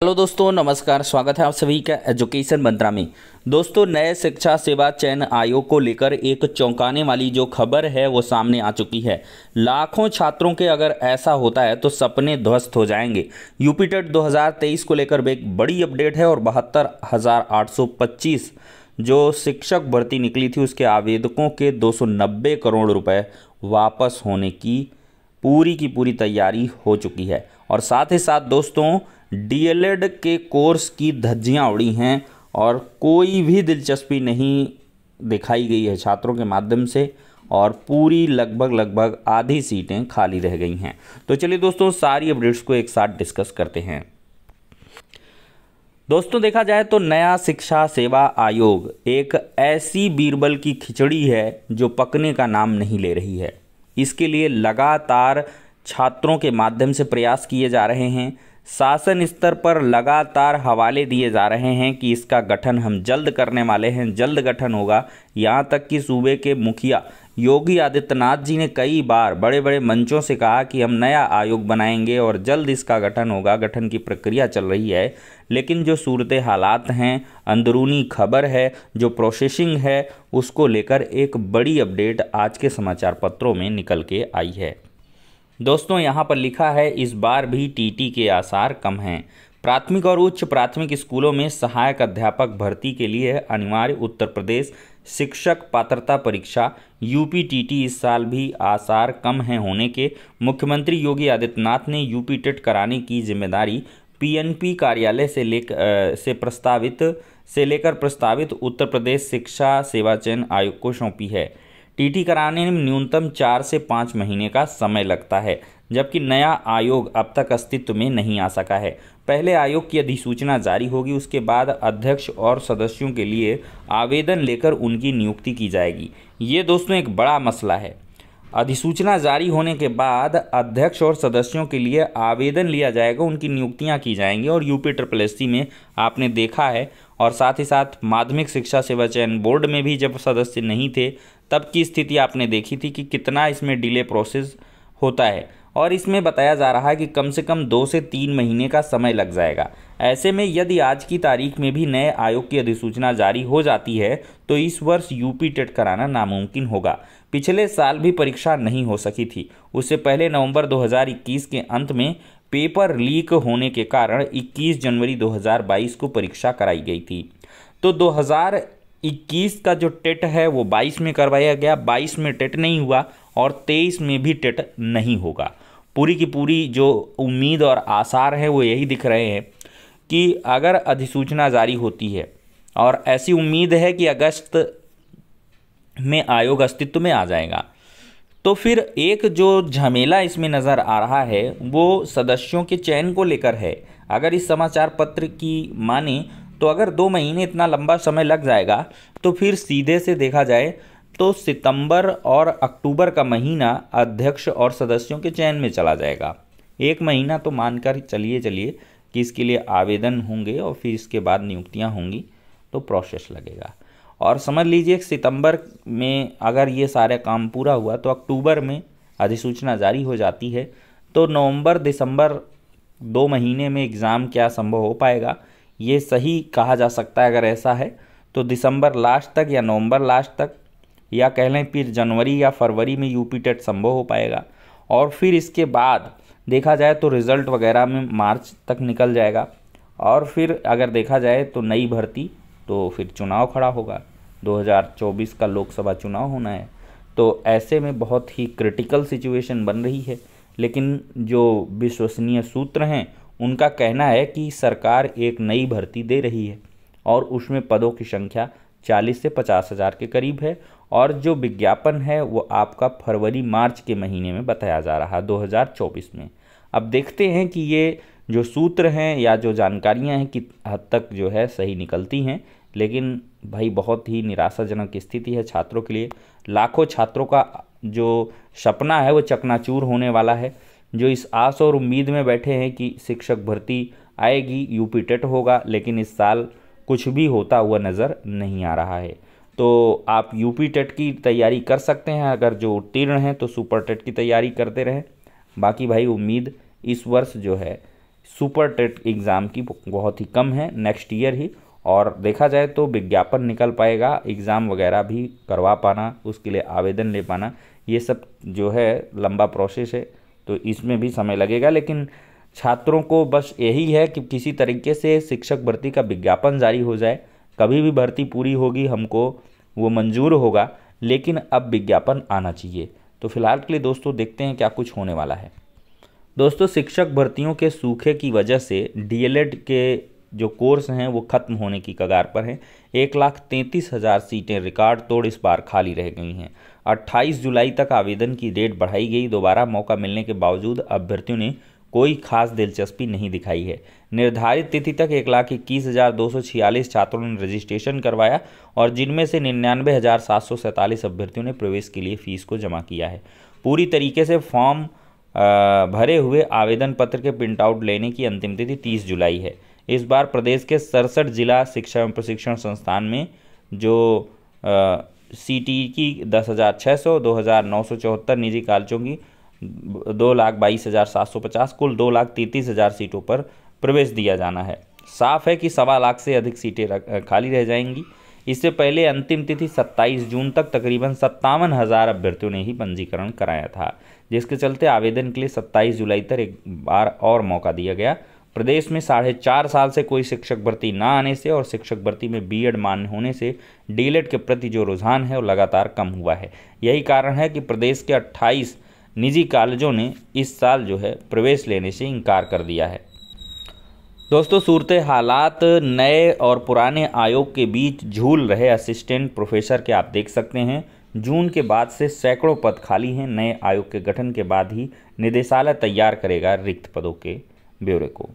Hello दोस्तों, नमस्कार। स्वागत है आप सभी का एजुकेशन मंत्रा में। दोस्तों, नए शिक्षा सेवा चयन आयोग को लेकर एक चौंकाने वाली जो खबर है वो सामने आ चुकी है। लाखों छात्रों के अगर ऐसा होता है तो सपने ध्वस्त हो जाएंगे। यूपी टेट 2023 को लेकर एक बड़ी अपडेट है और 72,825 जो शिक्षक भर्ती निकली थी उसके आवेदकों के 290 करोड़ रुपए वापस होने की पूरी तैयारी हो चुकी है। और साथ ही साथ दोस्तों, डीएलएड के कोर्स की धज्जियां उड़ी हैं और कोई भी दिलचस्पी नहीं दिखाई गई है छात्रों के माध्यम से, और पूरी लगभग आधी सीटें खाली रह गई हैं। तो चलिए दोस्तों, सारी अपडेट्स को एक साथ डिस्कस करते हैं। दोस्तों, देखा जाए तो नया शिक्षा सेवा आयोग एक ऐसी बीरबल की खिचड़ी है जो पकने का नाम नहीं ले रही है। इसके लिए लगातार छात्रों के माध्यम से प्रयास किए जा रहे हैं। शासन स्तर पर लगातार हवाले दिए जा रहे हैं कि इसका गठन हम जल्द करने वाले हैं, जल्द गठन होगा। यहाँ तक कि सूबे के मुखिया योगी आदित्यनाथ जी ने कई बार बड़े बड़े मंचों से कहा कि हम नया आयोग बनाएंगे और जल्द इसका गठन होगा, गठन की प्रक्रिया चल रही है। लेकिन जो सूरत हालात हैं, अंदरूनी खबर है, जो प्रोसेसिंग है, उसको लेकर एक बड़ी अपडेट आज के समाचार पत्रों में निकल के आई है। दोस्तों, यहाँ पर लिखा है, इस बार भी टीटी के आसार कम हैं। प्राथमिक और उच्च प्राथमिक स्कूलों में सहायक अध्यापक भर्ती के लिए अनिवार्य उत्तर प्रदेश शिक्षक पात्रता परीक्षा यूपी टीटी इस साल भी आसार कम हैं होने के मुख्यमंत्री योगी आदित्यनाथ ने यूपी टेट कराने की जिम्मेदारी पीएनपी कार्यालय से लेकर प्रस्तावित उत्तर प्रदेश शिक्षा सेवा चयन आयोग को सौंपी है। टीटी कराने में न्यूनतम 4 से 5 महीने का समय लगता है, जबकि नया आयोग अब तक अस्तित्व में नहीं आ सका है। पहले आयोग की अधिसूचना जारी होगी, उसके बाद अध्यक्ष और सदस्यों के लिए आवेदन लेकर उनकी नियुक्ति की जाएगी। ये दोस्तों एक बड़ा मसला है। अधिसूचना जारी होने के बाद अध्यक्ष और सदस्यों के लिए आवेदन लिया जाएगा, उनकी नियुक्तियां की जाएंगी। और यूपी SSSC में आपने देखा है, और साथ ही साथ माध्यमिक शिक्षा सेवा चयन बोर्ड में भी जब सदस्य नहीं थे तब की स्थिति आपने देखी थी कि कितना इसमें डिले प्रोसेस होता है। और इसमें बताया जा रहा है कि कम से कम 2 से 3 महीने का समय लग जाएगा। ऐसे में यदि आज की तारीख में भी नए आयोग की अधिसूचना जारी हो जाती है तो इस वर्ष यूपी टेट कराना नामुमकिन होगा। पिछले साल भी परीक्षा नहीं हो सकी थी। उससे पहले नवंबर 2021 के अंत में पेपर लीक होने के कारण 21 जनवरी 2022 को परीक्षा कराई गई थी। तो 2021 का जो टेट है वो 22 में करवाया गया, 22 में टेट नहीं हुआ और 23 में भी टेट नहीं होगा। पूरी की पूरी जो उम्मीद और आसार हैं वो यही दिख रहे हैं कि अगर अधिसूचना जारी होती है, और ऐसी उम्मीद है कि अगस्त में आयोग अस्तित्व में आ जाएगा, तो फिर एक जो झमेला इसमें नज़र आ रहा है वो सदस्यों के चयन को लेकर है। अगर इस समाचार पत्र की माने तो अगर 2 महीने इतना लंबा समय लग जाएगा तो फिर सीधे से देखा जाए तो सितंबर और अक्टूबर का महीना अध्यक्ष और सदस्यों के चयन में चला जाएगा। 1 महीना तो मानकर चलिए कि इसके लिए आवेदन होंगे और फिर इसके बाद नियुक्तियां होंगी, तो प्रोसेस लगेगा। और समझ लीजिए सितंबर में अगर ये सारे काम पूरा हुआ तो अक्टूबर में अधिसूचना जारी हो जाती है, तो नवंबर दिसंबर 2 महीने में एग्ज़ाम क्या संभव हो पाएगा, ये सही कहा जा सकता है। अगर ऐसा है तो दिसंबर लास्ट तक या नवंबर लास्ट तक, या कह लें फिर जनवरी या फरवरी में यूपी टेट संभव हो पाएगा। और फिर इसके बाद देखा जाए तो रिज़ल्ट वगैरह में मार्च तक निकल जाएगा। और फिर अगर देखा जाए तो नई भर्ती, तो फिर चुनाव खड़ा होगा। 2024 का लोकसभा चुनाव होना है, तो ऐसे में बहुत ही क्रिटिकल सिचुएशन बन रही है। लेकिन जो विश्वसनीय सूत्र हैं उनका कहना है कि सरकार एक नई भर्ती दे रही है और उसमें पदों की संख्या 40 से 50 हज़ार के करीब है। और जो विज्ञापन है वो आपका फरवरी मार्च के महीने में बताया जा रहा है 2024 में। अब देखते हैं कि ये जो सूत्र हैं या जो जानकारियां हैं कि हद तक जो है सही निकलती हैं। लेकिन भाई बहुत ही निराशाजनक स्थिति है छात्रों के लिए। लाखों छात्रों का जो सपना है वो चकनाचूर होने वाला है, जो इस आस और उम्मीद में बैठे हैं कि शिक्षक भर्ती आएगी, यूपी टेट होगा, लेकिन इस साल कुछ भी होता हुआ नज़र नहीं आ रहा है। तो आप यूपी टेट की तैयारी कर सकते हैं, अगर जो उत्तीर्ण हैं तो सुपर टेट की तैयारी करते रहें। बाकी भाई उम्मीद इस वर्ष जो है सुपर टेट एग्ज़ाम की बहुत ही कम है, नेक्स्ट ईयर ही। और देखा जाए तो विज्ञापन निकल पाएगा, एग्ज़ाम वगैरह भी करवा पाना, उसके लिए आवेदन ले पाना, ये सब जो है लंबा प्रोसेस है, तो इसमें भी समय लगेगा। लेकिन छात्रों को बस यही है कि किसी तरीके से शिक्षक भर्ती का विज्ञापन जारी हो जाए, कभी भी भर्ती पूरी होगी हमको वो मंजूर होगा, लेकिन अब विज्ञापन आना चाहिए। तो फिलहाल के लिए दोस्तों देखते हैं क्या कुछ होने वाला है। दोस्तों, शिक्षक भर्तियों के सूखे की वजह से डीएलएड के जो कोर्स हैं वो खत्म होने की कगार पर हैं। 1,33,000 सीटें रिकॉर्ड तोड़ इस बार खाली रह गई हैं। 28 जुलाई तक आवेदन की डेट बढ़ाई गई। दोबारा मौका मिलने के बावजूद अभ्यर्थियों ने कोई खास दिलचस्पी नहीं दिखाई है। निर्धारित तिथि तक 1,21,246 छात्रों ने रजिस्ट्रेशन करवाया और जिनमें से 99,747 अभ्यर्थियों ने प्रवेश के लिए फीस को जमा किया है। पूरी तरीके से फॉर्म भरे हुए आवेदन पत्र के प्रिंट आउट लेने की अंतिम तिथि 30 जुलाई है। इस बार प्रदेश के 67 जिला शिक्षा एवं प्रशिक्षण संस्थान में जो सीटी की 10,600, 2,974 निजी कॉलेजों की 2,22,750, कुल 2,33,000 सीटों पर प्रवेश दिया जाना है। साफ है कि 1.25 लाख से अधिक सीटें खाली रह जाएंगी। इससे पहले अंतिम तिथि 27 जून तक तकरीबन 57,000 अभ्यर्थियों ने ही पंजीकरण कराया था, जिसके चलते आवेदन के लिए 27 जुलाई तक एक बार और मौका दिया गया। प्रदेश में 4.5 साल से कोई शिक्षक भर्ती न आने से और शिक्षक भर्ती में बीएड मान्य होने से डीएलएड के प्रति जो रुझान है वो लगातार कम हुआ है। यही कारण है कि प्रदेश के 28 निजी कॉलेजों ने इस साल जो है प्रवेश लेने से इनकार कर दिया है। दोस्तों, सूरत हालात नए और पुराने आयोग के बीच झूल रहे असिस्टेंट प्रोफेसर के आप देख सकते हैं। जून के बाद से सैकड़ों पद खाली हैं। नए आयोग के गठन के बाद ही निदेशालय तैयार करेगा रिक्त पदों के ब्यौरे को।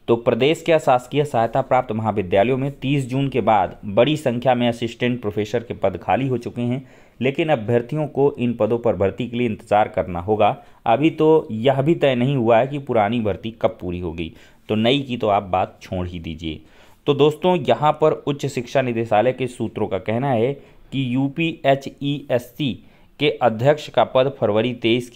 तो प्रदेश के शासकीय सहायता प्राप्त महाविद्यालयों में 30 जून के बाद बड़ी संख्या में असिस्टेंट प्रोफेसर के पद खाली हो चुके हैं, लेकिन अभ्यर्थियों को इन पदों पर भर्ती के लिए इंतजार करना होगा। अभी तो यह भी तय नहीं हुआ है कि पुरानी भर्ती कब पूरी होगी, तो नई की तो आप बात छोड़ ही दीजिए। तो दोस्तों, यहाँ पर उच्च शिक्षा निदेशालय के सूत्रों का कहना है कि यूपीएचईएससी के अध्यक्ष का पद फरवरी 23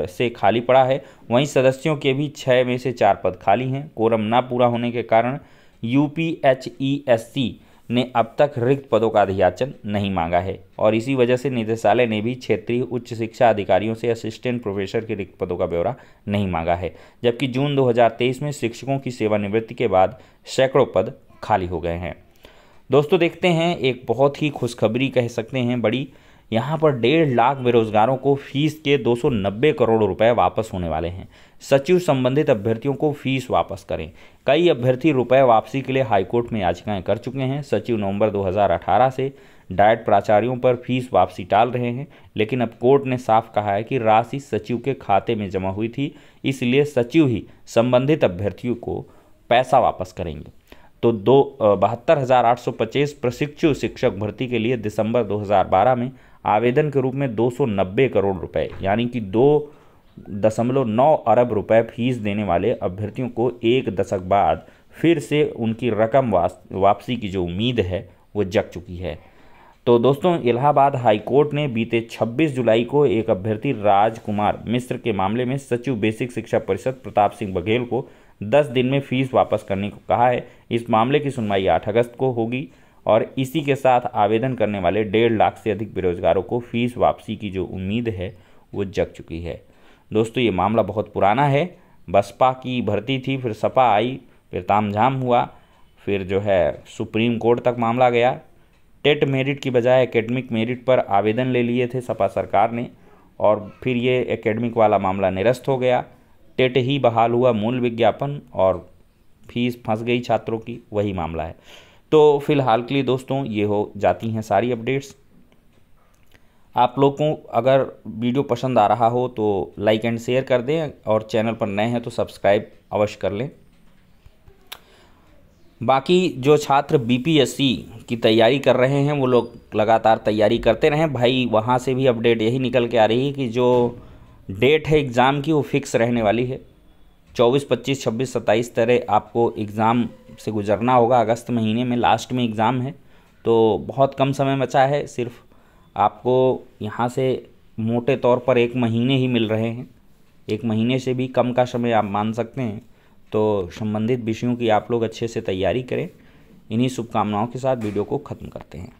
से खाली पड़ा है। वहीं सदस्यों के भी 6 में से 4 पद खाली हैं। कोरम ना पूरा होने के कारण यूपीएचईएससी ने अब तक रिक्त पदों का अधियाचन नहीं मांगा है और इसी वजह से निदेशालय ने भी क्षेत्रीय उच्च शिक्षा अधिकारियों से असिस्टेंट प्रोफेसर के रिक्त पदों का ब्यौरा नहीं मांगा है। जबकि जून 2023 में शिक्षकों की सेवानिवृत्ति के बाद सैकड़ों पद खाली हो गए हैं। दोस्तों, देखते हैं एक बहुत ही खुशखबरी कह सकते हैं बड़ी। यहाँ पर 1.5 लाख बेरोजगारों को फीस के 290 करोड़ रुपए वापस होने वाले हैं। सचिव संबंधित अभ्यर्थियों को फीस वापस करें। कई अभ्यर्थी रुपए वापसी के लिए हाईकोर्ट में याचिकाएं कर चुके हैं। सचिव नवंबर 2018 से डाइट प्राचार्यों पर फीस वापसी टाल रहे हैं, लेकिन अब कोर्ट ने साफ कहा है कि राशि सचिव के खाते में जमा हुई थी, इसलिए सचिव ही संबंधित अभ्यर्थियों को पैसा वापस करेंगे। तो 72,825 प्रशिक्षु शिक्षक भर्ती के लिए दिसंबर 2012 में आवेदन के रूप में 290 करोड़ रुपए यानी कि 2.9 अरब रुपए फीस देने वाले अभ्यर्थियों को एक दशक बाद फिर से उनकी रकम वापसी की जो उम्मीद है वो जग चुकी है। तो दोस्तों, इलाहाबाद हाईकोर्ट ने बीते 26 जुलाई को एक अभ्यर्थी राजकुमार मिश्र के मामले में सचिव बेसिक शिक्षा परिषद प्रताप सिंह बघेल को 10 दिन में फीस वापस करने को कहा है। इस मामले की सुनवाई 8 अगस्त को होगी और इसी के साथ आवेदन करने वाले 1.5 लाख से अधिक बेरोजगारों को फीस वापसी की जो उम्मीद है वो जग चुकी है। दोस्तों, ये मामला बहुत पुराना है। बसपा की भर्ती थी, फिर सपा आई, फिर तामझाम हुआ, फिर जो है सुप्रीम कोर्ट तक मामला गया। टेट मेरिट की बजाय एकेडमिक मेरिट पर आवेदन ले लिए थे सपा सरकार ने और फिर ये एकेडमिक वाला मामला निरस्त हो गया। टेट ही बहाल हुआ, मूल विज्ञापन और फीस फंस गई छात्रों की, वही मामला है। तो फिलहाल के लिए दोस्तों ये हो जाती हैं सारी अपडेट्स। आप लोगों को अगर वीडियो पसंद आ रहा हो तो लाइक एंड शेयर कर दें और चैनल पर नए हैं तो सब्सक्राइब अवश्य कर लें। बाकी जो छात्र बीपीएससी की तैयारी कर रहे हैं वो लोग लगातार तैयारी करते रहें भाई। वहाँ से भी अपडेट यही निकल के आ रही है कि जो डेट है एग्ज़ाम की वो फिक्स रहने वाली है। 24, 25, 26, 27 तरह आपको एग्ज़ाम से गुजरना होगा। अगस्त महीने में लास्ट में एग्ज़ाम है, तो बहुत कम समय बचा है। सिर्फ आपको यहाँ से मोटे तौर पर 1 महीने ही मिल रहे हैं। 1 महीने से भी कम का समय आप मान सकते हैं। तो संबंधित विषयों की आप लोग अच्छे से तैयारी करें। इन्हीं शुभकामनाओं के साथ वीडियो को ख़त्म करते हैं।